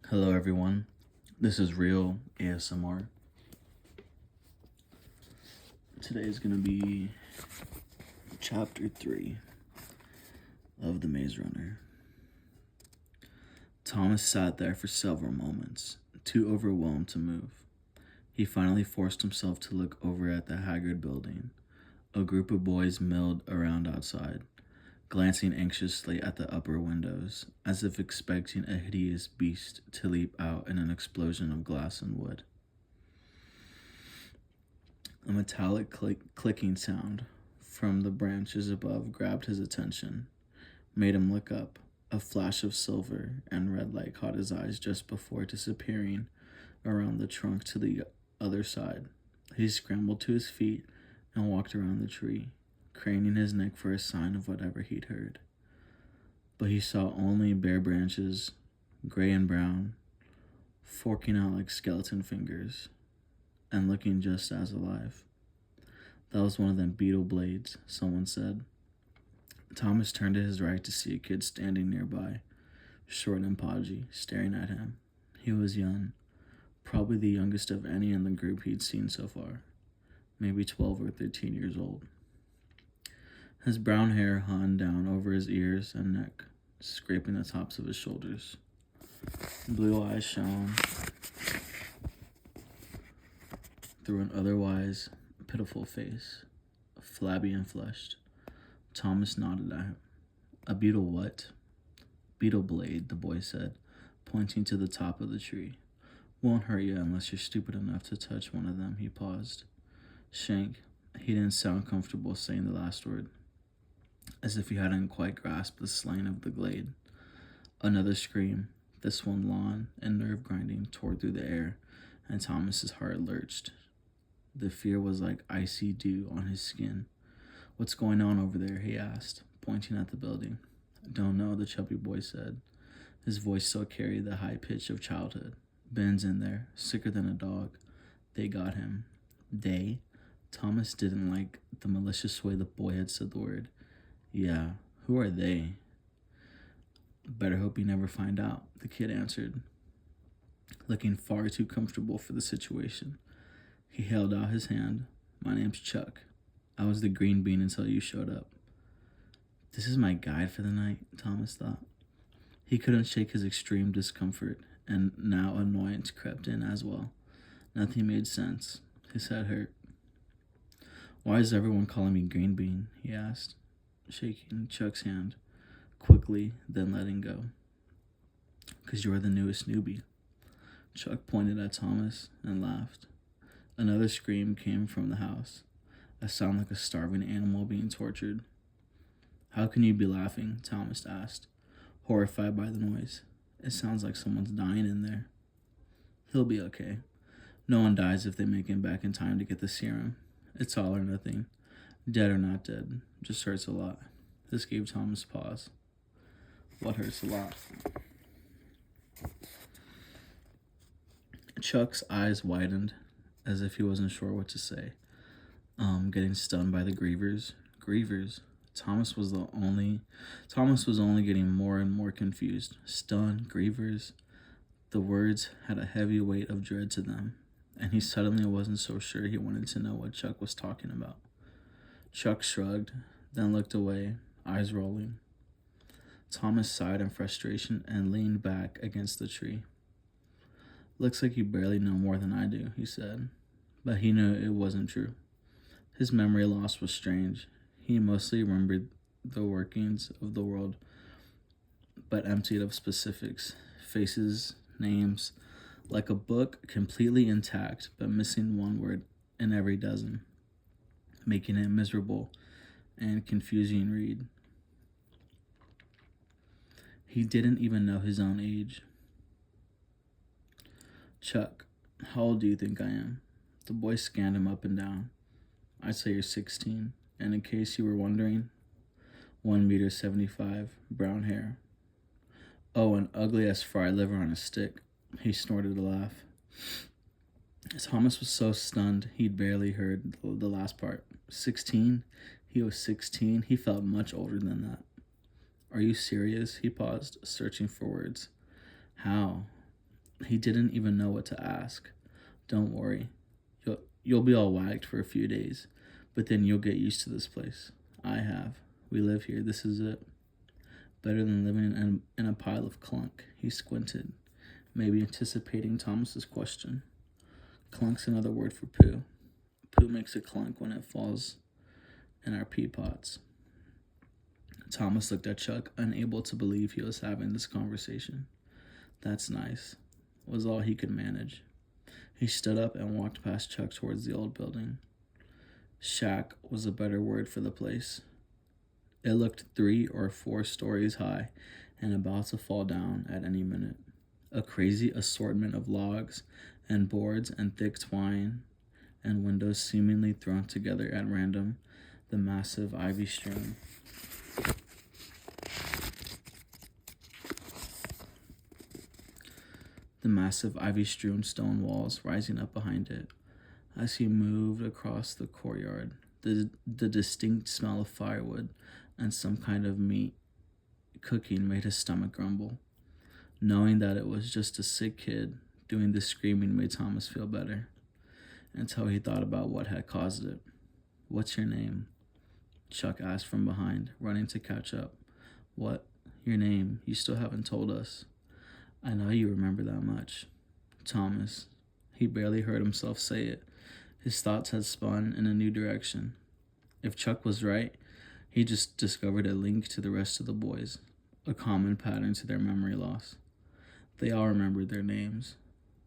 Hello, everyone. This is Real ASMR. Today is going to be Chapter 3 of The Maze Runner. Thomas sat there for several moments, too overwhelmed to move. He finally forced himself to look over at the haggard building. A group of boys milled around outside, glancing anxiously at the upper windows, as if expecting a hideous beast to leap out in an explosion of glass and wood. A metallic clicking sound from the branches above grabbed his attention, made him look up. A flash of silver and red light caught his eyes just before disappearing around the trunk to the other side. He scrambled to his feet and walked around the tree, craning his neck for a sign of whatever he'd heard. But he saw only bare branches, gray and brown, forking out like skeleton fingers, and looking just as alive. That was one of them beetle blades, someone said. Thomas turned to his right to see a kid standing nearby, short and podgy, staring at him. He was young, probably the youngest of any in the group he'd seen so far, maybe 12 or 13 years old. His brown hair hung down over his ears and neck, scraping the tops of his shoulders. Blue eyes shone through an otherwise pitiful face, flabby and flushed. Thomas nodded at him. A beetle what? Beetle blade, the boy said, pointing to the top of the tree. Won't hurt you unless you're stupid enough to touch one of them, he paused. Shank. He didn't sound comfortable saying the last word, as if he hadn't quite grasped the slang of the glade. Another scream, this one long and nerve-grinding, tore through the air, and Thomas's heart lurched. The fear was like icy dew on his skin. What's going on over there? He asked, pointing at the building. Don't know, the chubby boy said. His voice still carried the high pitch of childhood. Ben's in there, sicker than a dog. They got him. They? Thomas didn't like the malicious way the boy had said the word. Yeah, who are they? Better hope you never find out, the kid answered, looking far too comfortable for the situation. He held out his hand. My name's Chuck. I was the green bean until you showed up. This is my guide for the night, Thomas thought. He couldn't shake his extreme discomfort, and now annoyance crept in as well. Nothing made sense. His head hurt. Why is everyone calling me green bean? He asked, shaking Chuck's hand quickly, then letting go. 'Cause you're the newest newbie. Chuck pointed at Thomas and laughed. Another scream came from the house, a sound like a starving animal being tortured. How can you be laughing? Thomas asked, horrified by the noise. It sounds like someone's dying in there. He'll be okay. No one dies if they make it back in time to get the serum. It's all or nothing. Dead or not dead. Just hurts a lot. This gave Thomas pause. What hurts a lot? Chuck's eyes widened, as if he wasn't sure what to say. Getting stunned by the grievers. Grievers. Thomas was only getting more and more confused. Stunned, grievers. The words had a heavy weight of dread to them, and he suddenly wasn't so sure he wanted to know what Chuck was talking about. Chuck shrugged, then looked away, eyes rolling. Thomas sighed in frustration and leaned back against the tree. Looks like you barely know more than I do, he said, but he knew it wasn't true. His memory loss was strange. He mostly remembered the workings of the world, but emptied of specifics, faces, names, like a book completely intact, but missing one word in every dozen, making it miserable and confusing read. He didn't even know his own age. Chuck, how old do you think I am? The boy scanned him up and down. I'd say you're 16, and in case you were wondering, 1 meter 75, brown hair. Oh, an ugly as fried liver on a stick. He snorted a laugh. Thomas was so stunned he'd barely heard the last part. 16? He was 16. He felt much older than that. Are you serious? He paused, searching for words. How? He didn't even know what to ask. Don't worry. You'll be all wagged for a few days, but then you'll get used to this place. I have. We live here. This is it. Better than living in a pile of clunk. He squinted, maybe anticipating Thomas's question. Clunk's another word for poo. Poo makes a clunk when it falls in our pea pots. Thomas looked at Chuck, unable to believe he was having this conversation. That's nice, was all he could manage. He stood up and walked past Chuck towards the old building. Shack was a better word for the place. It looked 3 or 4 stories high and about to fall down at any minute. A crazy assortment of logs and boards and thick twine and windows seemingly thrown together at random, the massive ivy-strewn stone walls rising up behind it. As he moved across the courtyard, the distinct smell of firewood and some kind of meat cooking made his stomach grumble. Knowing that it was just a sick kid doing the screaming made Thomas feel better, until he thought about what had caused it. What's your name? Chuck asked from behind, running to catch up. What? Your name? You still haven't told us. I know you remember that much. Thomas. He barely heard himself say it. His thoughts had spun in a new direction. If Chuck was right, he just discovered a link to the rest of the boys, a common pattern to their memory loss. They all remembered their names.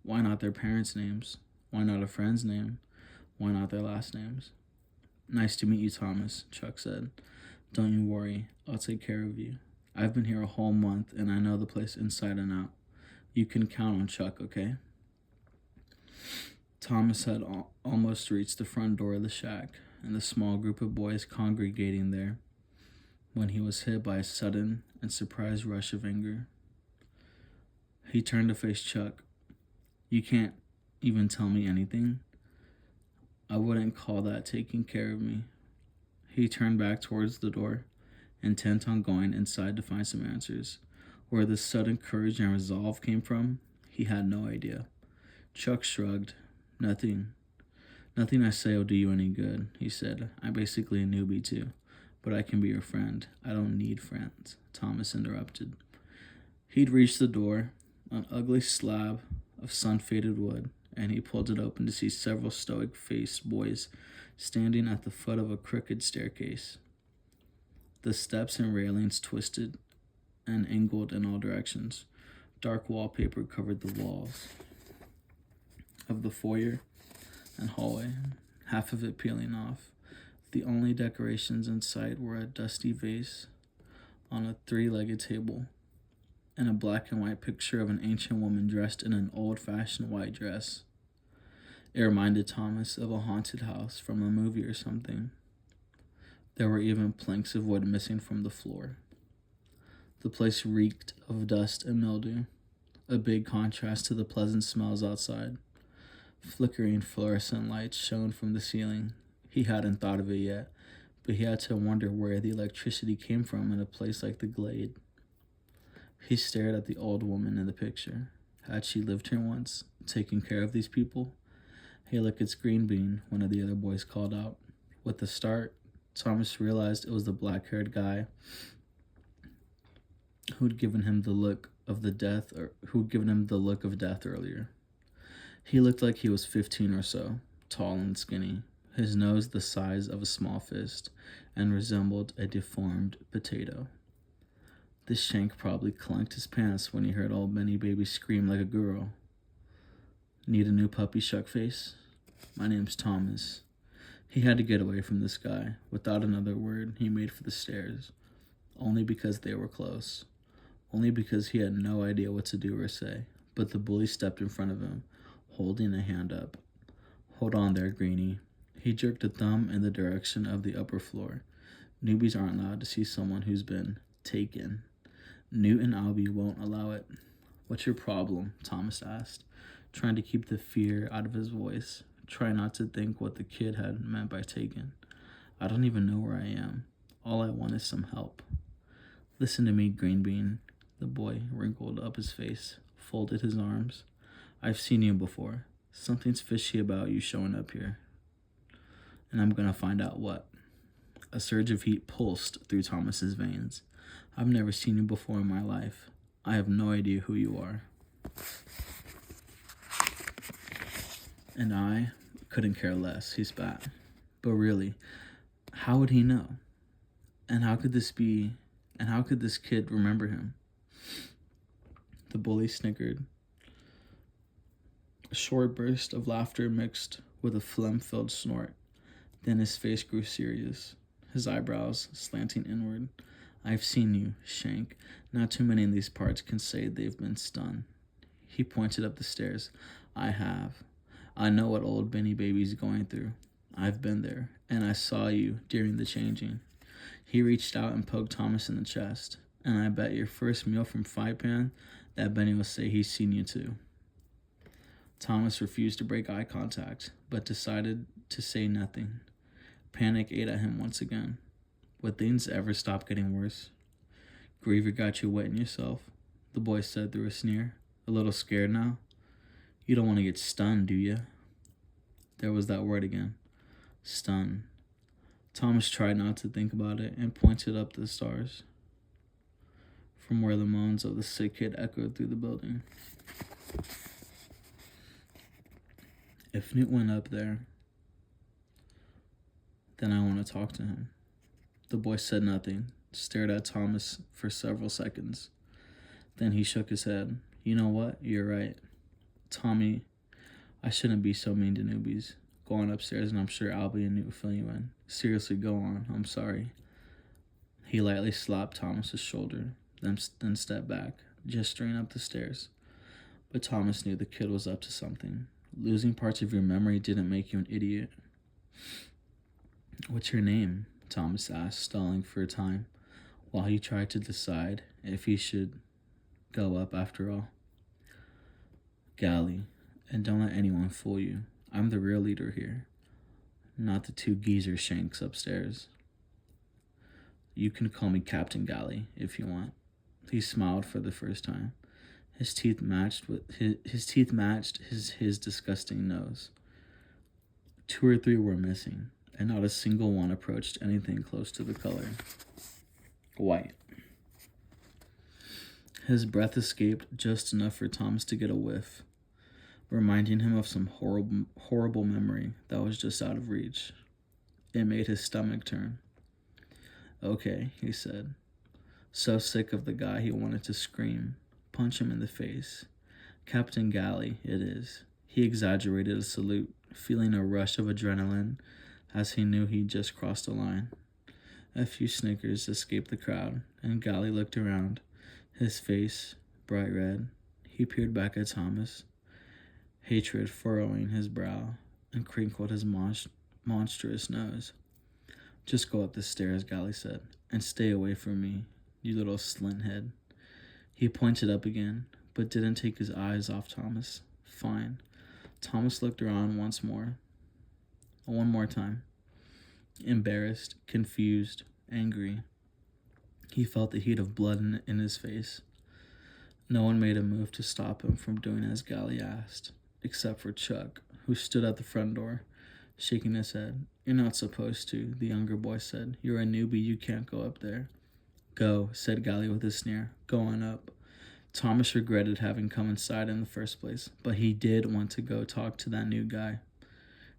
Why not their parents' names? Why not a friend's name? Why not their last names? Nice to meet you, Thomas, Chuck said. Don't you worry, I'll take care of you. I've been here a whole month and I know the place inside and out. You can count on Chuck, okay? Thomas had almost reached the front door of the shack and the small group of boys congregating there when he was hit by a sudden and surprised rush of anger. He turned to face Chuck. You can't even tell me anything? I wouldn't call that taking care of me. He turned back towards the door, intent on going inside to find some answers. Where this sudden courage and resolve came from, he had no idea. Chuck shrugged. Nothing I say will do you any good, he said. I'm basically a newbie too, but I can be your friend. I don't need friends, Thomas interrupted. He'd reached the door, an ugly slab of sun-faded wood, and he pulled it open to see several stoic-faced boys standing at the foot of a crooked staircase. The steps and railings twisted and angled in all directions. Dark wallpaper covered the walls of the foyer and hallway, half of it peeling off. The only decorations in sight were a dusty vase on a 3-legged table and a black and white picture of an ancient woman dressed in an old-fashioned white dress. It reminded Thomas of a haunted house from a movie or something. There were even planks of wood missing from the floor. The place reeked of dust and mildew, a big contrast to the pleasant smells outside. Flickering fluorescent lights shone from the ceiling. He hadn't thought of it yet, but he had to wonder where the electricity came from in a place like the Glade. He stared at the old woman in the picture. Had she lived here once, taking care of these people? Hey, look, it's Green Bean, one of the other boys called out. With the start, Thomas realized it was the black-haired guy who'd given him the look of death earlier. He looked like he was 15 or so, tall and skinny, his nose the size of a small fist, and resembled a deformed potato. This shank probably clunked his pants when he heard old Benny Baby scream like a girl. Need a new puppy, Shuckface? My name's Thomas. He had to get away from this guy. Without another word, he made for the stairs. Only because they were close. Only because he had no idea what to do or say. But the bully stepped in front of him, holding a hand up. Hold on there, Greenie. He jerked a thumb in the direction of the upper floor. Newbies aren't allowed to see someone who's been taken. Newt and Albie won't allow it. What's your problem? Thomas asked, trying to keep the fear out of his voice. Try not to think what the kid had meant by taken. I don't even know where I am. All I want is some help. Listen to me, Green Bean. The boy wrinkled up his face, folded his arms. I've seen you before. Something's fishy about you showing up here. And I'm gonna find out what. A surge of heat pulsed through Thomas's veins. I've never seen you before in my life. I have no idea who you are. And I couldn't care less, he spat. But really, how would he know? And how could this kid remember him? The bully snickered. A short burst of laughter mixed with a phlegm-filled snort. Then his face grew serious, his eyebrows slanting inward. I've seen you, Shank. Not too many in these parts can say they've been stunned. He pointed up the stairs. I have. I know what old Benny Baby's going through. I've been there, and I saw you during the changing. He reached out and poked Thomas in the chest. And I bet your first meal from Five Pan, that Benny will say he's seen you too. Thomas refused to break eye contact, but decided to say nothing. Panic ate at him once again. Would things ever stop getting worse? Griever got you wetting yourself, the boy said through a sneer. A little scared now? You don't want to get stunned, do you? There was that word again. Stunned. Thomas tried not to think about it and pointed up the stars, from where the moans of the sick kid echoed through the building. If Newt went up there, then I want to talk to him. The boy said nothing, stared at Thomas for several seconds. Then he shook his head. You know what? You're right. Tommy, I shouldn't be so mean to newbies. Go on upstairs and I'm sure Albie and Newt will fill you in. Seriously, go on. I'm sorry. He lightly slapped Thomas's shoulder, then stepped back, gesturing up the stairs. But Thomas knew the kid was up to something. Losing parts of your memory didn't make you an idiot. What's your name? Thomas asked, stalling for a time, while he tried to decide if he should go up after all. Gally, and don't let anyone fool you. I'm the real leader here, not the two geezer Shanks upstairs. You can call me Captain Gally if you want. He smiled for the first time. His teeth matched his disgusting nose. 2 or 3 were missing, and not a single one approached anything close to the color. White. His breath escaped just enough for Thomas to get a whiff, reminding him of some horrible memory that was just out of reach. It made his stomach turn. Okay, he said, so sick of the guy he wanted to scream, punch him in the face. Captain Gally, it is. He exaggerated a salute, feeling a rush of adrenaline as he knew he'd just crossed a line. A few snickers escaped the crowd, and Gally looked around, his face bright red. He peered back at Thomas, hatred furrowing his brow, and crinkled his monstrous nose. Just go up the stairs, Gally said, and stay away from me, you little slinthead. He pointed up again, but didn't take his eyes off Thomas. Fine. Thomas looked around one more time. Embarrassed, confused, angry. He felt the heat of blood in his face. No one made a move to stop him from doing as Gally asked, except for Chuck, who stood at the front door, shaking his head. You're not supposed to, the younger boy said. You're a newbie, you can't go up there. Go, said Gally with a sneer. Go on up. Thomas regretted having come inside in the first place, but he did want to go talk to that new guy.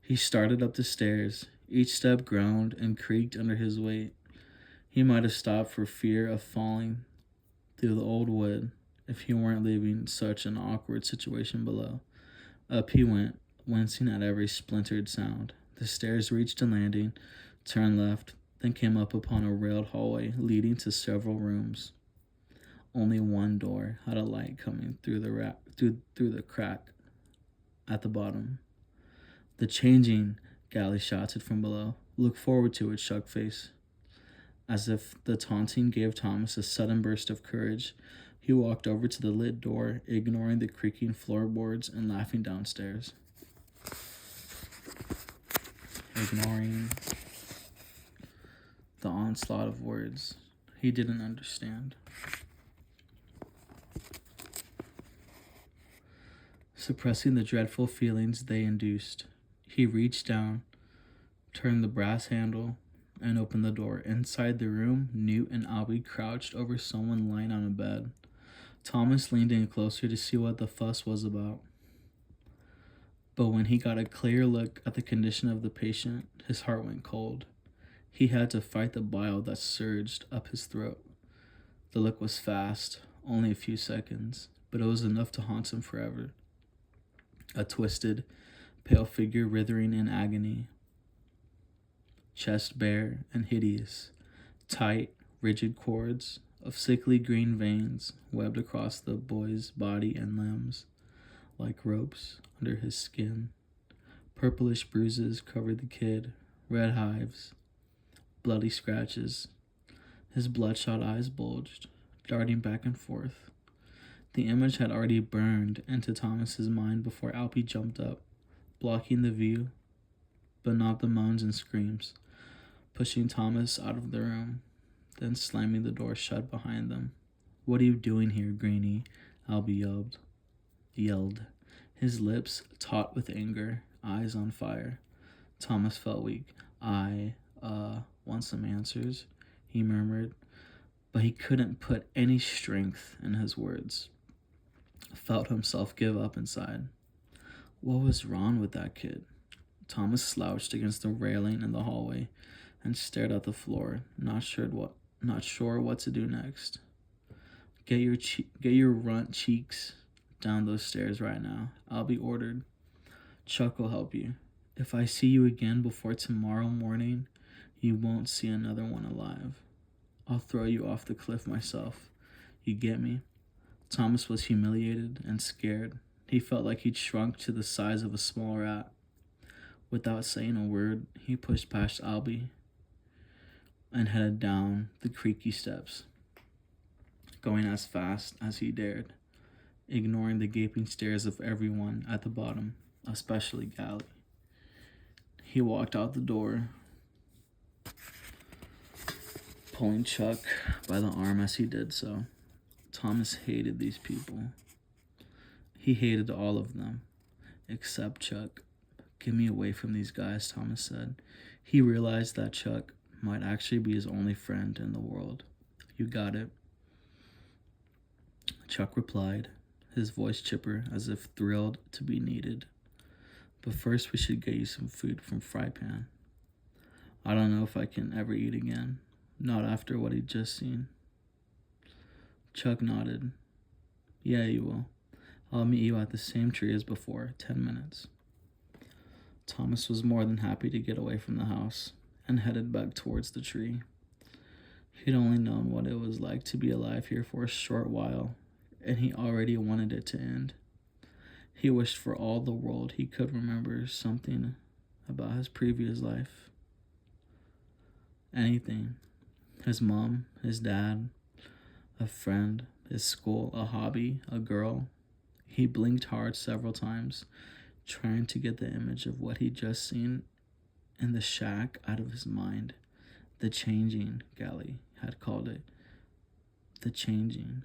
He started up the stairs. Each step groaned and creaked under his weight. He might have stopped for fear of falling through the old wood if he weren't leaving such an awkward situation below. Up he went, wincing at every splintered sound. The stairs reached a landing, turned left, then came up upon a railed hallway leading to several rooms. Only one door had a light coming through the crack at the bottom. The changing, Gally shouted from below. Look forward to it, Shuckface. As if the taunting gave Thomas a sudden burst of courage, he walked over to the lit door, ignoring the creaking floorboards and laughing downstairs. Ignoring the onslaught of words he didn't understand. suppressing the dreadful feelings they induced. He reached down, turned the brass handle, and opened the door. Inside the room, Newt and Albie crouched over someone lying on a bed. Thomas leaned in closer to see what the fuss was about. But when he got a clear look at the condition of the patient, his heart went cold. He had to fight the bile that surged up his throat. The look was fast, only a few seconds, but it was enough to haunt him forever. A twisted, pale figure writhing in agony, chest bare and hideous, tight, rigid cords of sickly green veins webbed across the boy's body and limbs like ropes under his skin. Purplish bruises covered the kid, red hives, bloody scratches. His bloodshot eyes bulged, darting back and forth. The image had already burned into Thomas's mind before Albie jumped up, blocking the view, but not the moans and screams, pushing Thomas out of the room, then slamming the door shut behind them. "What are you doing here, Greenie?" Albie yelled, his lips taut with anger, eyes on fire. Thomas felt weak. I want some answers," he murmured, but he couldn't put any strength in his words. Felt himself give up inside. What was wrong with that kid? Thomas slouched against the railing in the hallway and stared at the floor, not sure what to do next. Get your runt cheeks down those stairs right now," Albie ordered. "Chuck will help you. If I see you again before tomorrow morning, you won't see another one alive. I'll throw you off the cliff myself. You get me?" Thomas was humiliated and scared. He felt like he'd shrunk to the size of a small rat. Without saying a word, he pushed past Albie and headed down the creaky steps, going as fast as he dared, ignoring the gaping stares of everyone at the bottom, especially Gally. He walked out the door, pulling Chuck by the arm as he did so. Thomas hated these people. He hated all of them, except Chuck. "Get me away from these guys," Thomas said. He realized that Chuck might actually be his only friend in the world. "You got it," Chuck replied, his voice chipper as if thrilled to be needed. "But first we should get you some food from Fry Pan. I don't know if I can ever eat again, not after what he'd just seen." Chuck nodded. "Yeah, you will. I'll meet you at the same tree as before, 10 minutes. Thomas was more than happy to get away from the house and headed back towards the tree. He'd only known what it was like to be alive here for a short while, and he already wanted it to end. He wished for all the world he could remember something about his previous life. Anything. His mom, his dad, a friend, his school, a hobby, a girl. He blinked hard several times, trying to get the image of what he'd just seen in the shack out of his mind. The changing, Gally had called it. The changing.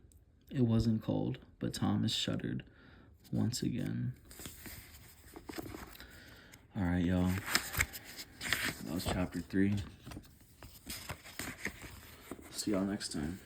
It wasn't cold, but Thomas shuddered once again. Alright, y'all. That was chapter 3. See y'all next time.